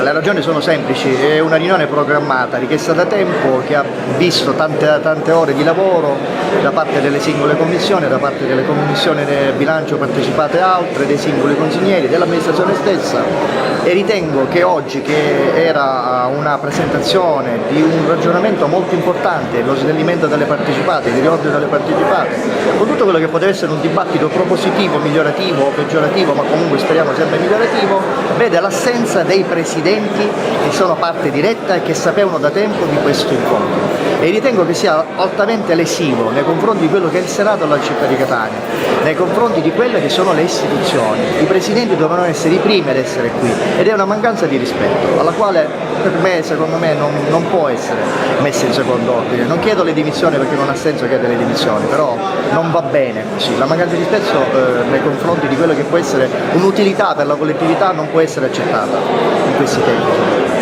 Le ragioni sono semplici, è una riunione programmata, richiesta da tempo, che ha visto tante ore di lavoro da parte delle singole commissioni, da parte delle commissioni del bilancio partecipate altre, dei singoli consiglieri, dell'amministrazione stessa, e ritengo che oggi, che era una presentazione di un ragionamento molto importante, lo snellimento delle partecipate, il riordino delle partecipate, con tutto quello che poteva essere un dibattito propositivo, migliorativo o peggiorativo, ma comunque speriamo sempre migliorativo, vede l'assenza dei presidenti che sono parte diretta e che sapevano da tempo di questo incontro, e ritengo che sia altamente lesivo nei confronti di quello che è il Senato della città di Catania, nei confronti di quelle che sono le istituzioni. I presidenti dovevano essere i primi ad essere qui, ed è una mancanza di rispetto alla quale secondo me non può essere messa in secondo ordine. Non chiedo le dimissioni, perché non ha senso chiedere le dimissioni, però non va bene così. La mancanza di rispetto nei confronti di quello che può essere un'utilità per la collettività non può essere accettata in questi tempi.